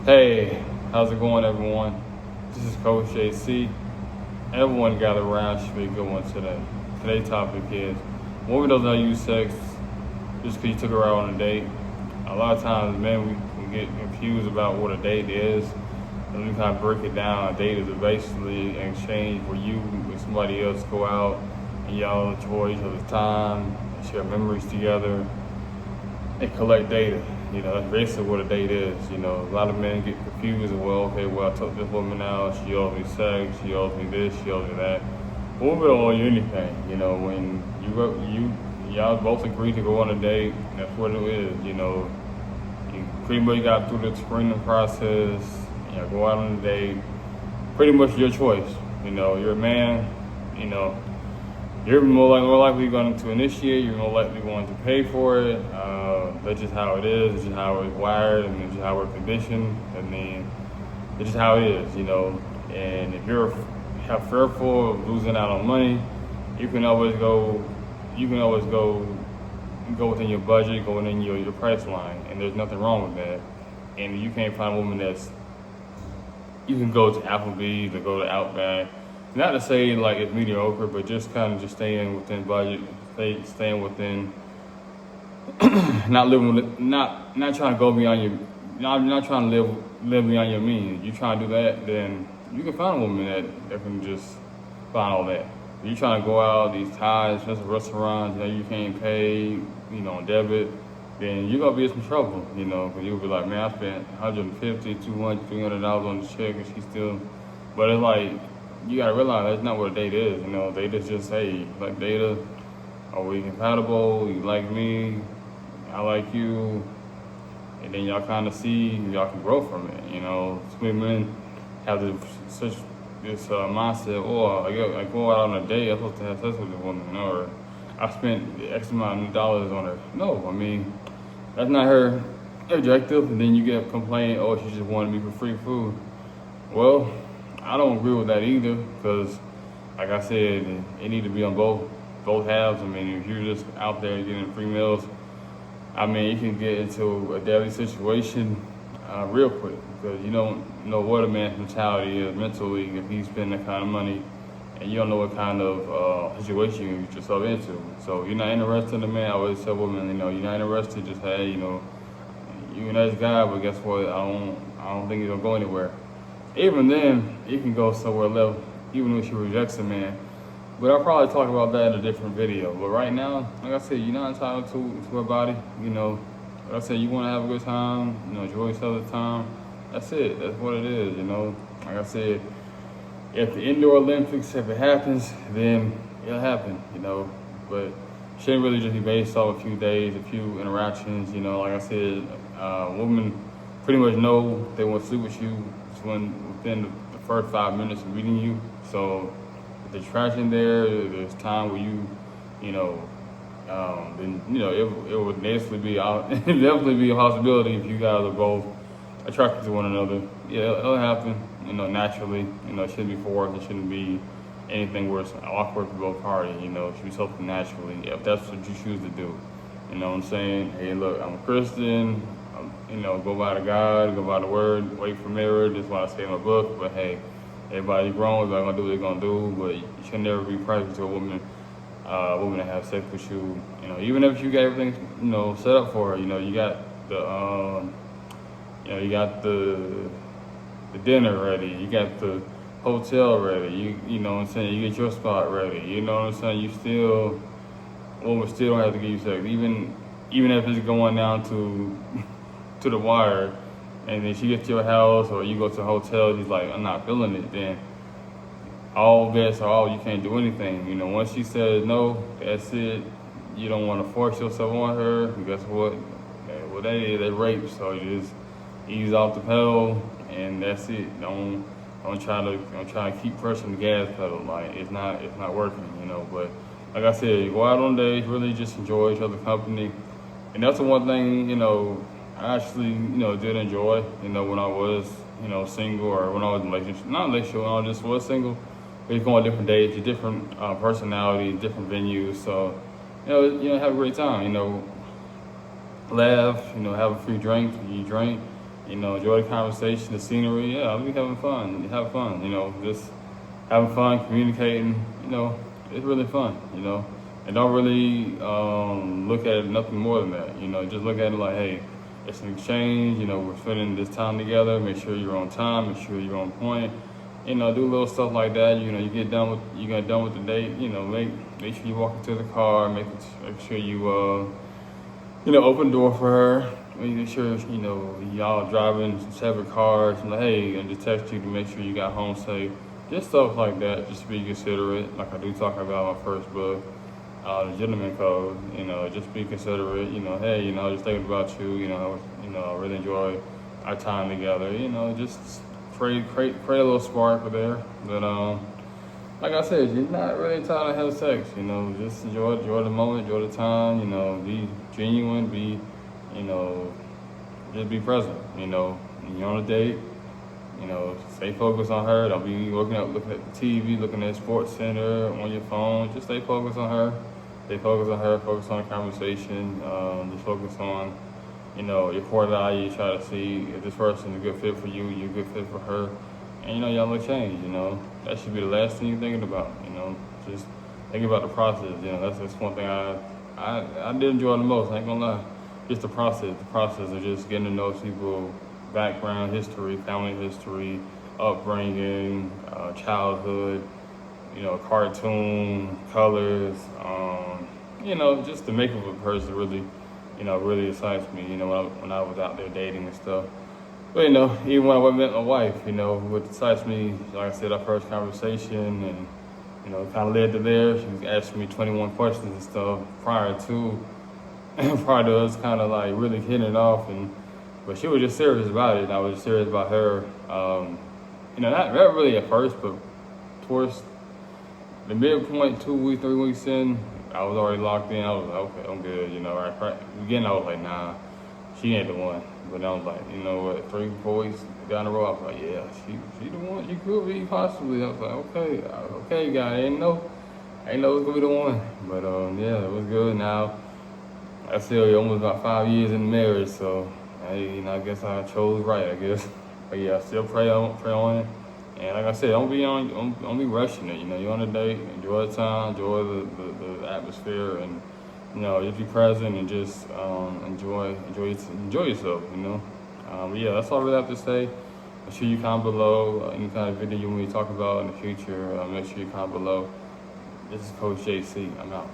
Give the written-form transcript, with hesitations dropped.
Hey, how's it going, everyone? This is Coach JC. Everyone gather around should be a good one today. Today's topic is women don't know use sex just because you took her out on a date. A lot of times, men, we get confused about what a date is. And we kind of break it down. A date is basically an exchange where you and somebody else go out and y'all enjoy each other's time, share memories together, and collect data. That's basically what a date is. A lot of men get confused and I took this woman out, she owes me sex, she owes me this, she owes me that. Women don't owe you anything. When y'all both agree to go on a date, that's what it is. You pretty much got through the screening process, go out on a date. Pretty much your choice. You're a man, you're more likely going to initiate, you're more likely going to pay for it. That's just how it is, it's just how it's wired, and it's just how we're conditioned. It's just how it is, And if you're fearful of losing out on money, you can always go within your budget, go within your price line, and there's nothing wrong with that. And you can't find a woman you can go to Applebee's or go to Outback. Not to say like it's mediocre, but just kind of just staying within budget, staying within, not trying to go beyond your, not trying to live beyond your means. You trying to do that, then you can find a woman that can just find all that. If you're trying to go out these ties, expensive restaurants, you can't pay, on debit, then you're gonna be in some trouble, because you'll be like, man, I spent $150, $200, $300 on this chick, and she's still, but it's like, you gotta realize that's not what a date is. Date is just, hey, like data, are we compatible? You like me, I like you, and then y'all kind of see y'all can grow from it. Some men have this mindset, I go out on a date, I'm supposed to have sex with a woman, or I spent X amount of dollars on her. No, that's not her objective, and then you get a complaint, she just wanted me for free food. Well, I don't agree with that either, because like I said, it need to be on both halves. If you're just out there getting free meals, you can get into a deadly situation real quick, because you don't know what a man's mentality is mentally if he's spending that kind of money, and you don't know what kind of situation you get yourself into. So you're not interested in a man. I always tell women, you're not interested, just hey, you're a nice guy, but guess what? I don't think you're gonna go anywhere. Even then, it can go somewhere left, even if she rejects a man. But I'll probably talk about that in a different video. But right now, like I said, you're not entitled to her body. Like I said, you want to have a good time, enjoy each other's time. That's it. That's what it is, Like I said, if the indoor Olympics, if it happens, then it'll happen, But it shouldn't really just be based off a few days, a few interactions, Like I said, women pretty much know they want to sleep with you within the first 5 minutes of meeting you. So if there's attraction there's time where then it would definitely be a possibility if you guys are both attracted to one another. Yeah, it'll happen, naturally. It shouldn't be forced. It shouldn't be anything where it's awkward for both parties. It should be something naturally. If that's what you choose to do, what I'm saying. Hey, look, I'm a Christian. Go by the God, go by the word, wait for mirror. That's why I say in my book. But hey, everybody's grown. Everybody's gonna do what they're gonna do. But you should never be private to a woman that have sex with you. Even if you got everything, set up for her. You got the dinner ready. You got the hotel ready. You know what I'm saying. You get your spot ready. You know what I'm saying. Women still don't have to give you sex, even if it's going down to the wire, and then she gets to your house or you go to a hotel, she's like, I'm not feeling it, then all bets are off. You can't do anything. Once she says no, that's it. You don't want to force yourself on her. And guess what? Well, that is rape. So you just ease off the pedal, and that's it. Don't try to keep pressing the gas pedal. Like it's not working. But like I said, go out on dates, really just enjoy each other's company, and that's the one thing I actually did enjoy. When I was single, or when I was in a relationship, not in a relationship, when I just was single. We go on different dates, different personalities, different venues. So, have a great time. Laugh. Have a free drink. You drink. You know, enjoy the conversation, the scenery. Yeah, I'll be having fun. Have fun. You know, just having fun, communicating. You know, it's really fun. You know, and don't really look at it nothing more than that. You know, just look at it like, hey, it's an exchange. You know, we're spending this time together. Make sure you're on time. Make sure you're on point. You know, do little stuff like that. You know, you get done with the date. You know, make sure you walk into the car. Make sure you you know, open the door for her. Make sure, you know, y'all driving separate cars. And like, hey, and just text you to make sure you got home safe. Just stuff like that. Just be considerate. Like I do talk about my first book, The Gentleman Code. You know, just be considerate. You know, hey, you know, just thinking about you. You know, I really enjoy our time together. You know, just create a little spark there. But like I said, you're not really trying to have sex. You know, just enjoy the moment, enjoy the time. You know, be genuine, be, you know, just be present. You know, when you're on a date, you know, stay focused on her. Don't be looking at the TV, looking at Sports Center on your phone. Just stay focused on her. Stay focused on her. Focus on the conversation. Just focus on, you know, your core value. Try to see if this person is a good fit for you. You're a good fit for her. And, you know, y'all will change. You know, that should be the last thing you're thinking about. You know, just think about the process. You know, that's one thing I did enjoy the most. I ain't gonna lie. Just the process of just getting to know people, background, history, family history, upbringing, childhood, you know, cartoon, colors, you know, just the makeup of a person really, you know, really excites me, you know, when I was out there dating and stuff. But, you know, even when I met my wife, you know, what excites me, like I said, our first conversation, and, you know, it kind of led to there. She was asking me 21 questions and stuff prior to us kind of like really hitting it off, but she was just serious about it, and I was just serious about her. You know, not really at first, but towards the midpoint, 2 weeks, 3 weeks in, I was already locked in. I was like, okay, I'm good, you know. Right? Again, I was like, nah, she ain't the one. But I was like, you know what, 3, 4 weeks down the road, I was like, yeah, she the one. She could be possibly. I was like, okay, guy, I ain't know it's gonna be the one. But yeah, it was good. Now I still almost about 5 years in marriage, so hey, you know, I guess I chose right, I guess. But yeah, I still pray on it. And like I said, don't be rushing it. You know, you're on a date, enjoy the time, enjoy the atmosphere, and you know, just be present and just enjoy yourself. You know. But yeah, that's all I really have to say. Make sure you comment below any kind of video you want me to talk about in the future. Make sure you comment below. This is Coach JC. I'm out.